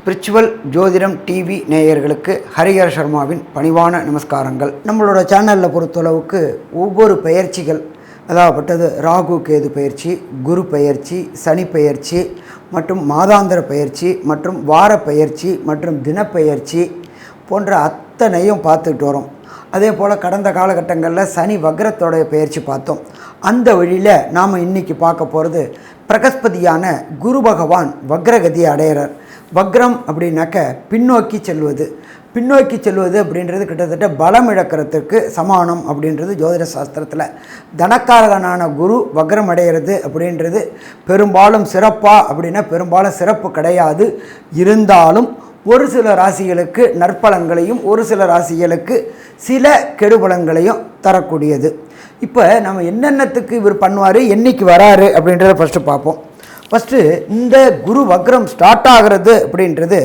Spiritual ஜோதிடம் TV நேயர்களுக்கு ஹரிஹர சர்மாவின் பணிவான நமஸ்காரங்கள். நம்மளோட சேனலில் பொறுத்தளவுக்கு ஒவ்வொரு பயிற்சிகள், அதாகப்பட்டது ராகு கேது பயிற்சி, குரு பயிற்சி, சனி பயிற்சி மற்றும் மாதாந்திர பயிற்சி மற்றும் வார பயிற்சி மற்றும் தினப்பயிற்சி போன்ற அத்தனையும் பார்த்துக்கிட்டு வரோம். அதே போல் கடந்த காலகட்டங்களில் சனி வக்ரத்தோடைய பயிற்சி பார்த்தோம். அந்த வழியில் நாம் இன்றைக்கி பார்க்க போகிறது பிரகஸ்பதியான குரு பகவான் வக்ரகதி அடையிறார். வக்ரம் அப்படின்னாக்க பின்னோக்கி செல்வது. பின்னோக்கி செல்வது அப்படின்றது கிட்டத்தட்ட பலம் இழக்கிறதுக்கு சமானம் அப்படின்றது ஜோதிட சாஸ்திரத்தில். தனக்காரகனான குரு வக்ரம் அடைகிறது அப்படின்றது பெரும்பாலும் சிறப்பாக அப்படின்னா பெரும்பாலும் சிறப்பு கிடையாது. இருந்தாலும் ஒரு சில ராசிகளுக்கு நற்பலங்களையும் ஒரு சில ராசிகளுக்கு சில கெடுபலங்களையும் தரக்கூடியது. இப்போ நம்ம என்னென்னத்துக்கு இவர் பண்ணுவார், என்னைக்கு வராரு அப்படின்றத ஃபஸ்ட்டு பார்ப்போம். ஃபஸ்ட்டு இந்த குரு வக்ரம் ஸ்டார்ட் ஆகிறது அப்படின்றது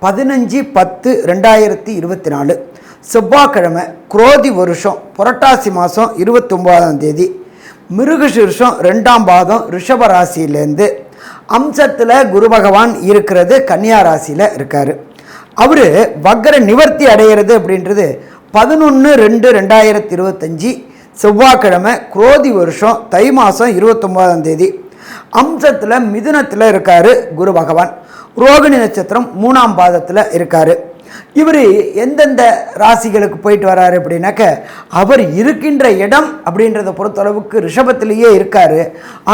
15/10/2024 செவ்வாய்க்கிழமை, குரோதி வருஷம் புரட்டாசி மாதம் 29ஆம் தேதி, மிருகசீர்ஷம் 2ஆம் பாதம் ரிஷப ராசியிலேருந்து அம்சத்தில் குரு பகவான் இருக்கிறது கன்னியா ராசியில் இருக்கார். அவர் வக்ர நிவர்த்தி அடைகிறது அப்படின்றது 11/2/2025 செவ்வாய்க்கிழமை, குரோதி வருஷம் தை மாதம் 29ஆம் தேதி, அம்சத்தில் மிதுனத்தில் இருக்கார் குரு பகவான். ரோகிணி நட்சத்திரம் 3ஆம் பாதத்தில் இருக்கார். இவர் எந்தெந்த ராசிகளுக்கு போயிட்டு வராரு அப்படின்னாக்க, அவர் இருக்கின்ற இடம் அப்படின்றத பொறுத்தளவுக்கு ரிஷபத்திலேயே இருக்கார்.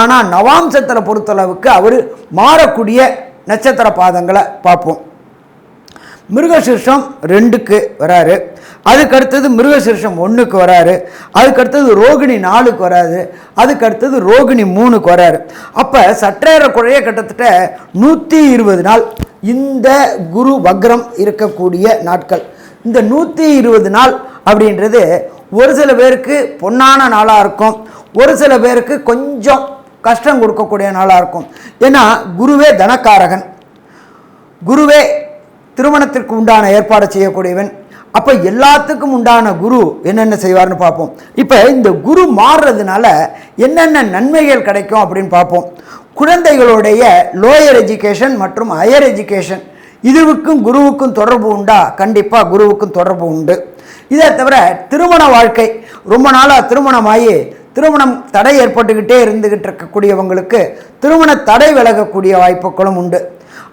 ஆனால் நவாம்சத்தில் பொறுத்தளவுக்கு அவர் மாறக்கூடிய நட்சத்திர பாதங்களை பார்ப்போம். மிருகசீர்ஷம் 2க்கு வராரு, அதுக்கடுத்தது மிருகசீர்ஷம் 1க்கு வராரு, அதுக்கடுத்தது ரோகிணி 4க்கு வராது, அதுக்கடுத்தது ரோகிணி 3க்கு வராரு. அப்போ சற்றேற குறைய கிட்டத்தட்ட 120 நாள் இந்த குரு வக்ரம் இருக்கக்கூடிய நாட்கள். இந்த 120 நாள் அப்படின்றது ஒரு சில பேருக்கு பொன்னான நாளாக இருக்கும், ஒரு சில பேருக்கு கொஞ்சம் கஷ்டம் கொடுக்கக்கூடிய நாளாக இருக்கும். ஏன்னா குருவே தனக்காரகன், குருவே திருமணத்திற்கு உண்டான ஏற்பாடு செய்யக்கூடியவன். அப்போ எல்லாத்துக்கும் உண்டான குரு என்னென்ன செய்வார்னு பார்ப்போம். இப்போ இந்த குரு மாறுறதுனால என்னென்ன நன்மைகள் கிடைக்கும் அப்படின்னு பார்ப்போம். குழந்தைகளுடைய லோயர் எஜுகேஷன் மற்றும் ஹையர் எஜுகேஷன் இதுவுக்கும் குருவுக்கும் தொடர்பு உண்டா? கண்டிப்பாக குருவுக்கும் தொடர்பு உண்டு. இதை தவிர திருமண வாழ்க்கை, ரொம்ப நாளாக திருமணமாகி திருமணம் தடை ஏற்பட்டுக்கிட்டே இருந்துக்கிட்டு இருக்கக்கூடியவங்களுக்கு திருமண தடை விலகக்கூடிய வாய்ப்புகளும் உண்டு.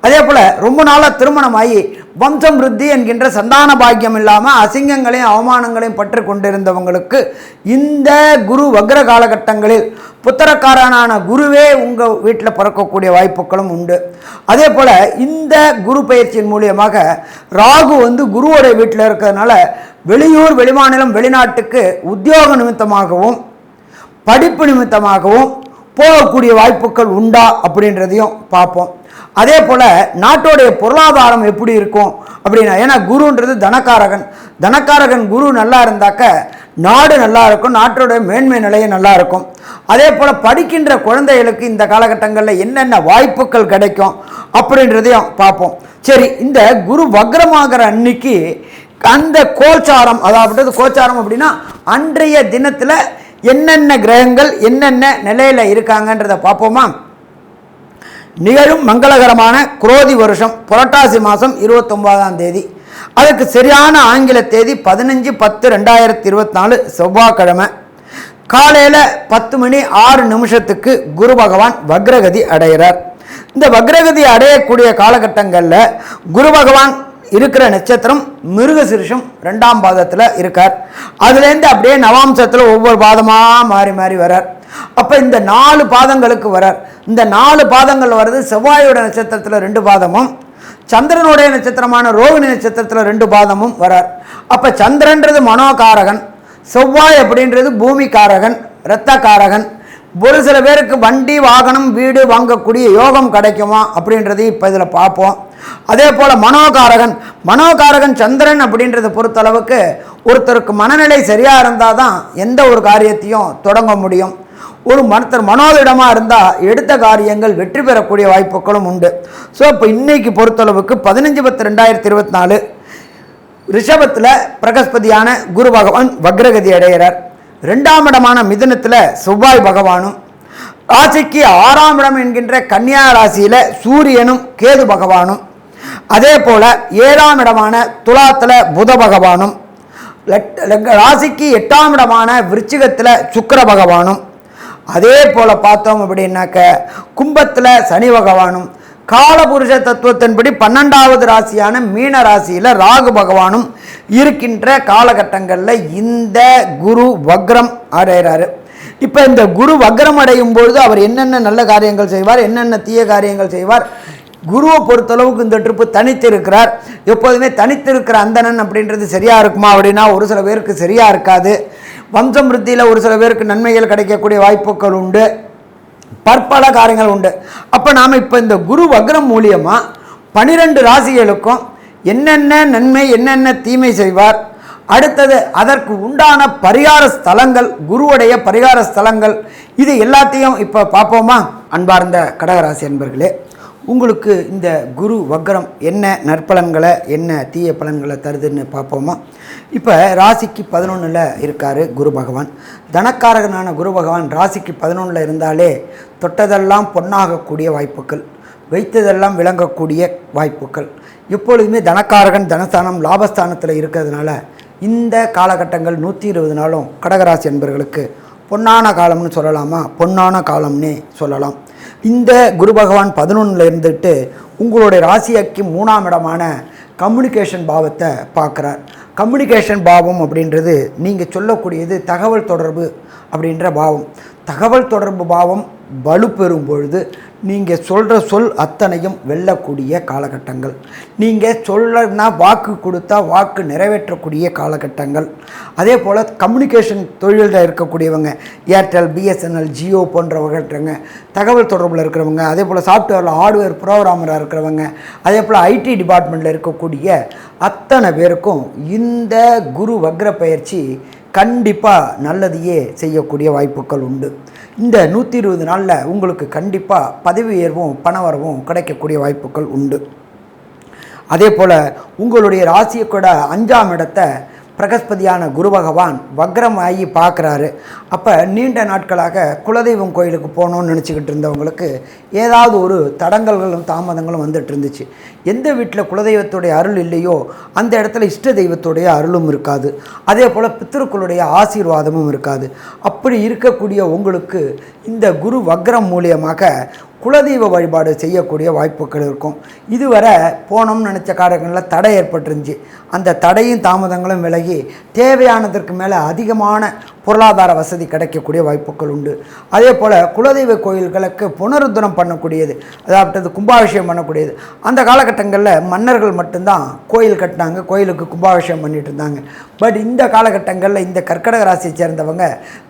அதே போல் ரொம்ப நாளாக திருமணமாகி வம்சம் விருத்தி என்கின்ற சந்தான பாக்கியம் இல்லாமல் அசிங்கங்களையும் அவமானங்களையும் பற்றி கொண்டிருந்தவங்களுக்கு இந்த குரு வக்ர காலகட்டங்களில் புத்திரக்காரனான குருவே உங்கள் வீட்டில் பிறக்கக்கூடிய வாய்ப்புகளும் உண்டு. அதே போல் இந்த குரு பயிற்சியின் மூலியமாக ராகு குருவோடைய வீட்டில் இருக்கிறதுனால வெளியூர், வெளிமாநிலம், வெளிநாட்டுக்கு உத்தியோக நிமித்தமாகவும் படிப்பு நிமித்தமாகவும் போகக்கூடிய வாய்ப்புகள் உண்டா அப்படின்றதையும் பார்ப்போம். அதே போல் நாட்டோடைய பொருளாதாரம் எப்படி இருக்கும் அப்படின்னா, ஏன்னா குருன்றது தனக்காரகன், தனக்காரகன் குரு நல்லா இருந்தாக்க நாடு நல்லா இருக்கும், நாட்டோடைய மேன்மை நிலையம் நல்லா இருக்கும். அதே போல் படிக்கின்ற குழந்தைகளுக்கு இந்த காலகட்டங்களில் என்னென்ன வாய்ப்புகள் கிடைக்கும் அப்படின்றதையும் பார்ப்போம். சரி, இந்த குரு வக்ரமாகிற அன்னைக்கு அந்த கோச்சாரம், அதாவது கோச்சாரம் அப்படின்னா அன்றைய தினத்தில் என்னென்ன கிரகங்கள் என்னென்ன நிலையில் இருக்காங்கன்றதை பார்ப்போமா. நிகழும் மங்களகரமான குரோதி வருஷம் புரட்டாசி மாதம் 29ஆம் தேதி, அதுக்கு சரியான ஆங்கில தேதி 15/10/2024 செவ்வாய்க்கிழமை காலையில் 10:06 குரு பகவான் வக்ரகதி அடைகிறார். இந்த வக்ரகதி அடையக்கூடிய காலகட்டங்களில் குரு பகவான் இருக்கிற நட்சத்திரம் மிருகசீர்ஷம் 2ஆம் பாதத்தில் இருக்கார். அதுலேருந்து அப்படியே நவாம்சத்தில் ஒவ்வொரு பாதமாக மாறி மாறி வரார். அப்போ இந்த 4 பாதங்களுக்கு வரார். இந்த 4 பாதங்கள் வர்றது செவ்வாயோட நட்சத்திரத்தில் 2 பாதமும், சந்திரனுடைய நட்சத்திரமான ரோகிணி நட்சத்திரத்தில் 2 பாதமும் வரார். அப்போ சந்திரன்றது மனோகாரகன், செவ்வாய் அப்படின்றது பூமிக்காரகன், இரத்தக்காரகன். ஒரு சில பேருக்கு வண்டி, வாகனம், வீடு வாங்கக்கூடிய யோகம் கிடைக்குமா அப்படின்றதையும் இப்போ இதில் பார்ப்போம். அதே போல் மனோகாரகன் சந்திரன் அப்படின்றத பொறுத்தளவுக்கு ஒருத்தருக்கு மனநிலை சரியாக இருந்தால் தான் எந்த ஒரு காரியத்தையும் தொடங்க முடியும். ஒரு மனோதிடமாக இருந்தால் எடுத்த காரியங்கள் வெற்றி பெறக்கூடிய வாய்ப்புகளும் உண்டு. ஸோ இப்போ இன்னைக்கு பொறுத்தளவுக்கு 15/10/2024 ரிஷபத்தில் பிரகஸ்பதியான குரு பகவான் வக்ரகதி அடைகிறார். 2ஆம் இடமான மிதுனத்தில் செவ்வாய் பகவானும், ராசிக்கு 6ஆம் இடம் என்கின்ற கன்னியா ராசியில் சூரியனும் கேது பகவானும், அதே போல் 7ஆம் இடமான துலாத்தில் புத பகவானும், ராசிக்கு 8ஆம் இடமான விருச்சிகத்தில் சுக்கிர பகவானும், அதே போல் பார்த்தோம் அப்படின்னாக்க கும்பத்தில் சனி பகவானும், காலபுருஷ தத்துவத்தின்படி 12வது ராசியான மீன ராசியில் ராகு பகவானும் இருக்கின்ற காலகட்டங்களில் இந்த குரு வக்ரம் அடைகிறாரு. இப்போ இந்த குரு வக்ரம் அடையும் பொழுது அவர் என்னென்ன நல்ல காரியங்கள் செய்வார், என்னென்ன தீய காரியங்கள் செய்வார். குருவை பொறுத்தளவுக்கு இந்த ட்ரிப்பு தனித்து இருக்கிறார். எப்போதுமே தனித்திருக்கிற அந்தணன் அப்படின்றது சரியாக இருக்குமா அப்படின்னா ஒரு சில பேருக்கு சரியாக இருக்காது. வம்சம் விருத்தியில் ஒரு சில பேருக்கு நன்மைகள் கிடைக்கக்கூடிய வாய்ப்புகள் உண்டு, பற்பல காரியங்கள் உண்டு. அப்போ நாம் இப்போ இந்த குரு வக்ரம் மூலியமாக 12 ராசிகளுக்கும் என்னென்ன நன்மை என்னென்ன தீமை செய்வார், அடுத்தது அதற்கு உண்டான பரிகார ஸ்தலங்கள், குருவுடைய பரிகார ஸ்தலங்கள், இது எல்லாத்தையும் இப்போ பார்ப்போமா? அன்பார்ந்த கடகராசி அன்பர்களே, உங்களுக்கு இந்த குரு வக்ரம் என்ன நற்பலன்களை என்ன தீய பலன்களை தருதுன்னு பார்ப்போமா? இப்போ ராசிக்கு 11ல் இருக்கார் குரு பகவான். தனக்காரகனான குரு பகவான் ராசிக்கு 11ல் இருந்தாலே தொட்டதெல்லாம் பொன்னாகக்கூடிய வாய்ப்புகள், வைத்ததெல்லாம் விளங்கக்கூடிய வாய்ப்புகள். எப்பொழுதுமே தனக்காரகன் தனஸ்தானம் லாபஸ்தானத்தில் இருக்கிறதுனால இந்த காலகட்டங்கள் 120 நாளும் கடகராசி என்பவர்களுக்கு பொன்னான காலம்னு சொல்லலாமா, பொன்னான காலம்னே சொல்லலாம். இந்த குரு பகவான் 11ல் இருந்துட்டு உங்களுடைய ராசிக்கு 3ஆம் இடமான கம்யூனிகேஷன் பாவத்தை பார்க்குறார். கம்யூனிகேஷன் பாவம் அப்படின்றது நீங்கள் சொல்லக்கூடியது தகவல் தொடர்பு அப்படின்ற பாவம். தகவல் தொடர்பு பாவம் வலுப்பெறும் பொழுது நீங்கள் சொல்கிற சொல் அத்தனையும் வெல்லக்கூடிய காலகட்டங்கள், நீங்கள் சொல்லனா வாக்கு கொடுத்தா வாக்கு நிறைவேற்றக்கூடிய காலகட்டங்கள். அதே போல் கம்யூனிகேஷன் தொழிலில் இருக்கக்கூடியவங்க, ஏர்டெல், பிஎஸ்என்எல், ஜியோ போன்றவங்க, தகவல் தொடர்பில் இருக்கிறவங்க, அதே போல் சாஃப்ட்வேரில் ஹார்ட்வேர் ப்ரோக்ராமராக இருக்கிறவங்க, அதே போல் ஐடி டிபார்ட்மெண்ட்டில் இருக்கக்கூடிய அத்தனை பேருக்கும் இந்த குரு வக்ர பயிற்சி கண்டிப்பாக நல்லதையே செய்யக்கூடிய வாய்ப்புகள் உண்டு. இந்த 120 நாளில் உங்களுக்கு கண்டிப்பாக பதவி உயர்வும் பணவரவும் கிடைக்கக்கூடிய வாய்ப்புகள் உண்டு. அதே போல் உங்களுடைய ராசியை கூட 5ஆம் இடத்தை பிரகஸ்பதியான குரு பகவான் வக்ரமாகி பார்க்குறாரு. அப்போ நீண்ட நாட்களாக குலதெய்வம் கோயிலுக்கு போகணுன்னு நினச்சிக்கிட்டு இருந்தவங்களுக்கு ஏதாவது ஒரு தடங்கல்களும் தாமதங்களும் வந்துட்டு இருந்துச்சு. எந்த வீட்டில் குலதெய்வத்துடைய அருள் இல்லையோ அந்த இடத்துல இஷ்ட தெய்வத்துடைய அருளும் இருக்காது, அதே போல் பித்திருக்களுடைய ஆசீர்வாதமும் இருக்காது. அப்படி இருக்கக்கூடிய உங்களுக்கு இந்த குரு வக்ரம் மூலியமாக குலதெய்வ வழிபாடு செய்யக்கூடிய வாய்ப்புகள் இருக்கும். இதுவரை போனோம்னு நினச்ச காரியங்களில் தடை ஏற்பட்டுருந்துச்சு. அந்த தடையும் தாமதங்களும் விலகி தேவையானதற்கு மேலே அதிகமான பொருளாதார வசதி கிடைக்கக்கூடிய வாய்ப்புகள் உண்டு. அதே போல் குலதெய்வ கோயில்களுக்கு புனருத்தரம் பண்ணக்கூடியது, அதாவது கும்பாபிஷேகம் பண்ணக்கூடியது. அந்த காலகட்டங்களில் மன்னர்கள் மட்டும்தான் கோயில் கட்டினாங்க, கோயிலுக்கு கும்பாபிஷேகம் பண்ணிட்டு இருந்தாங்க. பட் இந்த காலகட்டங்களில் இந்த கர்க்கடக ராசியை சேர்ந்தவங்க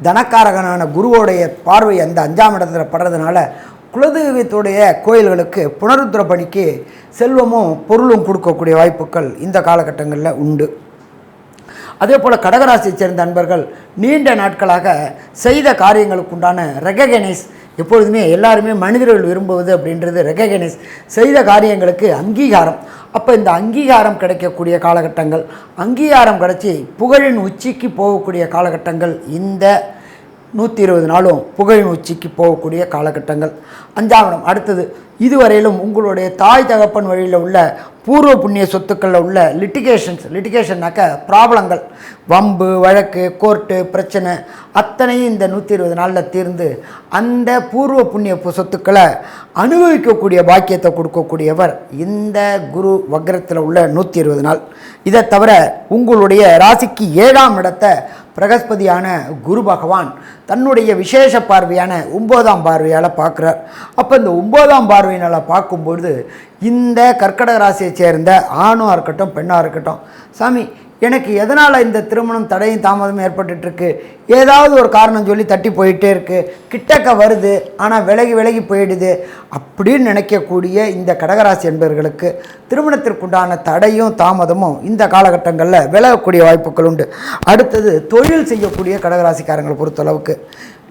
தனக்காரகனான குருவோடைய பார்வை அந்த 5ஆம் இடத்துல படுறதுனால குலதெய்வத்துடைய கோயில்களுக்கு புனருத்தர பணிக்கு செல்வமும் பொருளும் கொடுக்கக்கூடிய வாய்ப்புகள் இந்த காலகட்டங்களில் உண்டு. அதே போல் கடகராசியை சேர்ந்த அன்பர்கள் நீண்ட நாட்களாக செய்த காரியங்களுக்கு உண்டான ரெகக்னைஸ், எப்பொழுதுமே எல்லாருமே மனிதர்கள் விரும்புவது அப்படின்றது ரெகக்னைஸ், செய்த காரியங்களுக்கு அங்கீகாரம். அப்போ இந்த அங்கீகாரம் கிடைக்கக்கூடிய காலகட்டங்கள், அங்கீகாரம் கிடைச்சி புகழின் உச்சிக்கு போகக்கூடிய காலகட்டங்கள் இந்த 120 நாளும் புகழின் உச்சிக்கு போகக்கூடிய காலகட்டங்கள். 5ஆம் இடம் அடுத்தது. இதுவரையிலும் உங்களுடைய தாய் தகப்பன் வழியில் உள்ள பூர்வ புண்ணிய சொத்துக்களில் உள்ள லிட்டிகேஷன்னாக்க ப்ராப்ளங்கள், வம்பு வழக்கு கோர்ட்டு பிரச்சனை அத்தனையும் இந்த 120 நாளில் தீர்ந்து அந்த பூர்வ புண்ணிய சொத்துக்களை அனுபவிக்கக்கூடிய பாக்கியத்தை கொடுக்கக்கூடியவர் இந்த குரு வக்ரத்தில் உள்ள 120 நாள். இதை தவிர உங்களுடைய ராசிக்கு 7ஆம் இடத்தை பிரகஸ்பதியான குரு பகவான் தன்னுடைய விசேஷ பார்வையான 9ஆம் பார்வையால் பார்க்குறார். அப்போ இந்த 9ஆம் பார்வையினால் பார்க்கும்பொழுது இந்த கர்க்கடக ராசியை சேர்ந்த ஆணாக இருக்கட்டும் பெண்ணாக இருக்கட்டும், சாமி எனக்கு எதனால் இந்த திருமணம் தடையும் தாமதமும் ஏற்பட்டுருக்கு, ஏதாவது ஒரு காரணம் சொல்லி தட்டி போயிட்டே இருக்குது, கிட்டக்க வருது ஆனால் விலகி போயிடுது அப்படின்னு நினைக்கக்கூடிய இந்த கடகராசி என்பவர்களுக்கு திருமணத்திற்குண்டான தடையும் தாமதமும் இந்த காலகட்டங்களில் விலகக்கூடிய வாய்ப்புகள் உண்டு. அடுத்தது தொழில் செய்யக்கூடிய கடகராசிக்காரங்களை பொறுத்தளவுக்கு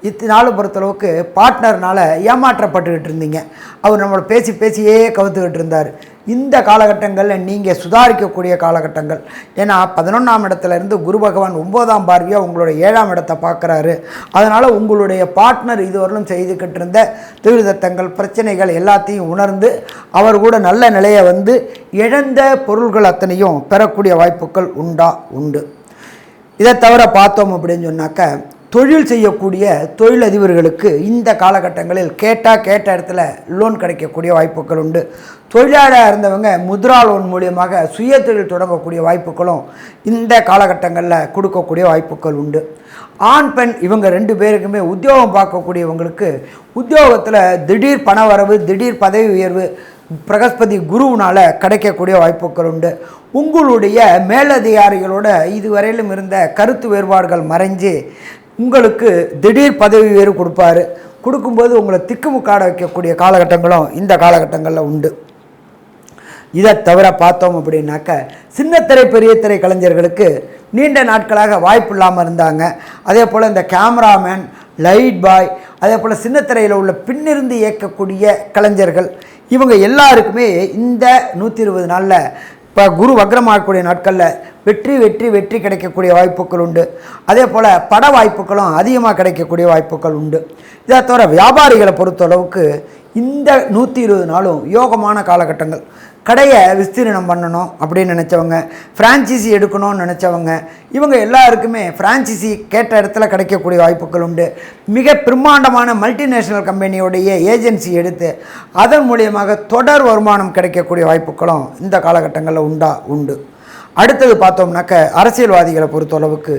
இத்தனாலும் பொறுத்தளவுக்கு பார்ட்னர்னால் ஏமாற்றப்பட்டுக்கிட்டு இருந்தீங்க. அவர் நம்மளை பேசியே கவுத்துக்கிட்டு இருந்தார். இந்த காலகட்டங்களில் நீங்கள் சுதாரிக்கக்கூடிய காலகட்டங்கள். ஏன்னா 11ஆம் இடத்துலேருந்து குரு பகவான் 9ஆம் பார்வையாக உங்களுடைய 7ஆம் இடத்தை பார்க்குறாரு. அதனால் உங்களுடைய பார்ட்னர் இதுவரையிலும் செய்துக்கிட்டு இருந்த தீர்த்தங்கள் பிரச்சனைகள் எல்லாத்தையும் உணர்ந்து அவர் கூட நல்ல நிலையை வந்து இழந்த பொருள்கள் அத்தனையும் பெறக்கூடிய வாய்ப்புகள் உண்டு. இதை தவிர பார்த்தோம் அப்படின்னு சொன்னாக்க, தொழில் செய்யக்கூடிய தொழிலதிபர்களுக்கு இந்த காலகட்டங்களில் கேட்ட இடத்துல லோன் கிடைக்கக்கூடிய வாய்ப்புகள் உண்டு. தொழிலாளராக இருந்தவங்க முத்ரா லோன் மூலியமாக சுய தொழில் தொடங்கக்கூடிய வாய்ப்புகளும் இந்த காலகட்டங்களில் கொடுக்கக்கூடிய வாய்ப்புகள் உண்டு. ஆண் பெண் இவங்க 2 பேருக்குமே உத்தியோகம் பார்க்கக்கூடியவங்களுக்கு உத்தியோகத்தில் திடீர் பணவரவு, திடீர் பதவி உயர்வு பிரகஸ்பதி குருவினால் கிடைக்கக்கூடிய வாய்ப்புகள் உண்டு. உங்களுடைய மேலதிகாரிகளோட இதுவரையிலும் இருந்த கருத்து வேறுபாடுகள் மறைஞ்சு உங்களுக்கு திடீர் பதவி உயர்வு கொடுப்பாரு. கொடுக்கும்போது உங்களை திக்குமுக்காட வைக்கக்கூடிய காலகட்டங்களும் இந்த காலகட்டங்களில் உண்டு. இதை தவிர பார்த்தோம் அப்படின்னாக்க, சின்னத்திரை பெரிய திரை கலைஞர்களுக்கு நீண்ட நாட்களாக வாய்ப்பு இல்லாமல் இருந்தாங்க. அதே போல் இந்த கேமராமேன், லைட் பாய், அதே போல் சின்னத்திரையில் உள்ள பின்னிருந்து இயக்கக்கூடிய கலைஞர்கள் இவங்க எல்லாருக்குமே இந்த 120 நாளில் இப்போ குரு வக்ரமாகக்கூடிய நாட்களில் வெற்றி கிடைக்கக்கூடிய வாய்ப்புகள் உண்டு. அதே போல் பட வாய்ப்புகளும் அதிகமாக கிடைக்கக்கூடிய வாய்ப்புகள் உண்டு. இதை தவிர வியாபாரிகளை பொறுத்தளவுக்கு இந்த 120 நாளும் யோகமான காலகட்டங்கள். கடையை விஸ்தீர்ணம் பண்ணணும் அப்படின்னு நினச்சவங்க, ஃப்ரான்ச்சைசி எடுக்கணும்னு நினச்சவங்க, இவங்க எல்லாருக்குமே ஃப்ரான்ச்சைசி கேட்ட இடத்துல கிடைக்கக்கூடிய வாய்ப்புகள் உண்டு. மிக பிரம்மாண்டமான மல்டிநேஷ்னல் கம்பெனியோடைய ஏஜென்சி எடுத்து அதன் மூலியமாக தொடர் வருமானம் கிடைக்கக்கூடிய வாய்ப்புகளும் இந்த காலகட்டங்களில் உண்டு. அடுத்தது பார்த்தோம்னாக்க, அரசியல்வாதிகளை பொறுத்தளவுக்கு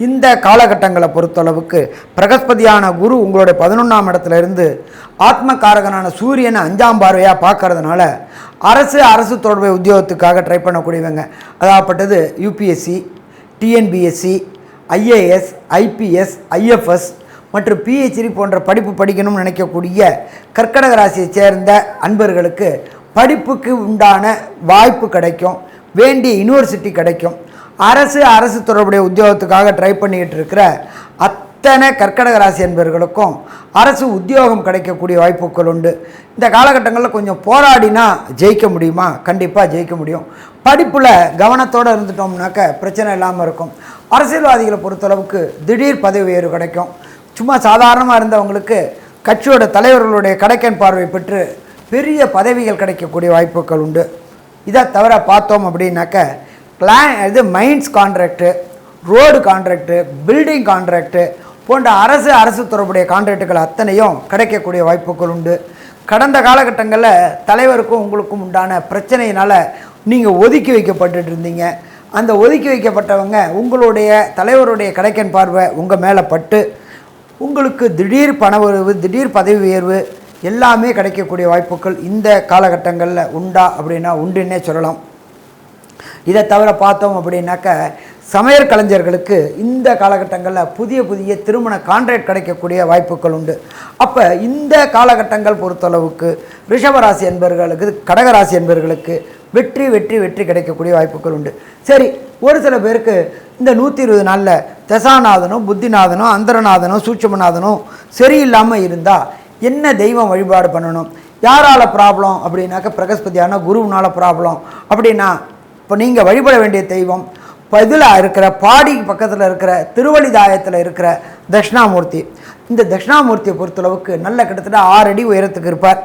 இந்த காலகட்டங்களை பொறுத்தளவுக்கு பிரகஸ்பதியான குரு உங்களுடைய 11ஆம் இடத்துல இருந்து ஆத்மகாரகனான சூரியனை 5ஆம் பார்வையாக பார்க்கறதுனால அரசு தொடர்பு உத்தியோகத்துக்காக ட்ரை பண்ணக்கூடியவங்க, அதாகப்பட்டது UPSC, TNPSC, IAS, IPS, IFS மற்றும் பிஹெச்டி போன்ற படிப்பு படிக்கணும்னு நினைக்கக்கூடிய கர்க்கடக ராசியை சேர்ந்த அன்பர்களுக்கு படிப்புக்கு உண்டான வாய்ப்பு கிடைக்கும். வேண்டிய யூனிவர்சிட்டி கிடைக்கும். அரசு தொடர்புடைய உத்தியோகத்துக்காக ட்ரை பண்ணிக்கிட்டு இருக்கிற அத்தனை கர்க்கடக ராசி என்பவர்களுக்கும் அரசு உத்தியோகம் கிடைக்கக்கூடிய வாய்ப்புகள் உண்டு. இந்த காலகட்டங்களில் கொஞ்சம் போராடினா ஜெயிக்க முடியுமா? கண்டிப்பாக ஜெயிக்க முடியும். படிப்பில் கவனத்தோடு இருந்துட்டோம்னாக்க பிரச்சனை இல்லாமல் இருக்கும். அரசியல்வாதிகளை பொறுத்தளவுக்கு திடீர் பதவி உயர்வு கிடைக்கும். சும்மா சாதாரணமாக இருந்தவங்களுக்கு கட்சியோட தலைவர்களுடைய கடைக்கன் பார்வை பெற்று பெரிய பதவிகள் கிடைக்கக்கூடிய வாய்ப்புகள் உண்டு. இதை தவிர பார்த்தோம் அப்படின்னாக்க, mines contract, road contract, building contract போன்ற அரசு தொடர்புடைய கான்ட்ராக்டுகள் அத்தனையும் கிடைக்கக்கூடிய வாய்ப்புகள் உண்டு. கடந்த காலகட்டங்களில் தலைவருக்கும் உங்களுக்கும் உண்டான பிரச்சனையினால் நீங்கள் ஒதுக்கி வைக்கப்பட்டு இருந்தீங்க. அந்த ஒதுக்கி வைக்கப்பட்டவங்க உங்களுடைய தலைவருடைய கடைக்கன் பார்வை உங்கள் மேலே பட்டு உங்களுக்கு திடீர் பண உயர்வு, திடீர் பதவி உயர்வு எல்லாமே கிடைக்கக்கூடிய வாய்ப்புகள் இந்த காலகட்டங்களில் உண்டா அப்படின்னா உண்டுன்னே சொல்லலாம். இதை தவிர பார்த்தோம் அப்படின்னாக்க, சமையல் கலைஞர்களுக்கு இந்த காலகட்டங்களில் புதிய திருமண கான்ட்ராக்ட் கிடைக்கக்கூடிய வாய்ப்புகள் உண்டு. அப்போ இந்த காலகட்டங்கள் பொறுத்தளவுக்கு ரிஷபராசி என்பவர்களுக்கு, கடகராசி என்பவர்களுக்கு வெற்றி கிடைக்கக்கூடிய வாய்ப்புகள் உண்டு. சரி, ஒரு சில பேருக்கு இந்த 120 நாளில் தசாநாதனும் புத்திநாதனும் அந்தரநாதனும் சூட்சுமநாதனும் சரியில்லாமல் இருந்தால் என்ன தெய்வம் வழிபாடு பண்ணணும்? யாரால் ப்ராப்ளம் அப்படின்னாக்க, பிரகஸ்பதியான குருவினால் ப்ராப்ளம் அப்படின்னா இப்போ நீங்கள் வழிபட வேண்டிய தெய்வம் இதில் இருக்கிற பாடி பக்கத்தில் இருக்கிற திருவழிதாயத்தில் இருக்கிற தட்சிணாமூர்த்தி. இந்த தட்சிணாமூர்த்தியை பொறுத்தளவுக்கு நல்ல கிட்டத்தட்ட 6 அடி உயரத்துக்கு இருப்பார்.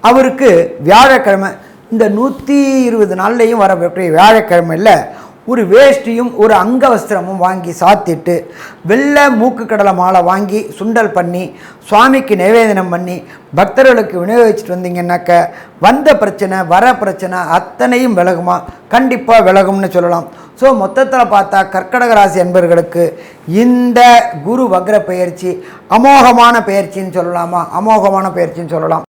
அவருக்கு வியாழக்கிழமை இந்த 120 நாள்லேயும் வரக்கூடிய வியாழக்கிழமையில் ஒரு வேஷ்டியும் ஒரு அங்கவஸ்திரமும் வாங்கி சாத்திட்டு வெள்ளை மூக்கு கடலை மாலை வாங்கி சுண்டல் பண்ணி சுவாமிக்கு நிவேதனம் பண்ணி பக்தர்களுக்கு விநியோகிச்சுட்டு வந்தீங்கன்னாக்க வந்த பிரச்சனை பிரச்சனை அத்தனையும் விலகுமா? கண்டிப்பாக விலகும்னு சொல்லலாம். ஸோ மொத்தத்தில் பார்த்தா கர்க்கடக ராசி அன்பர்களுக்கு இந்த குரு வக்ர பெயர்ச்சி அமோகமான பெயர்ச்சின்னு சொல்லலாமா? அமோகமான பெயர்ச்சின்னு சொல்லலாம்.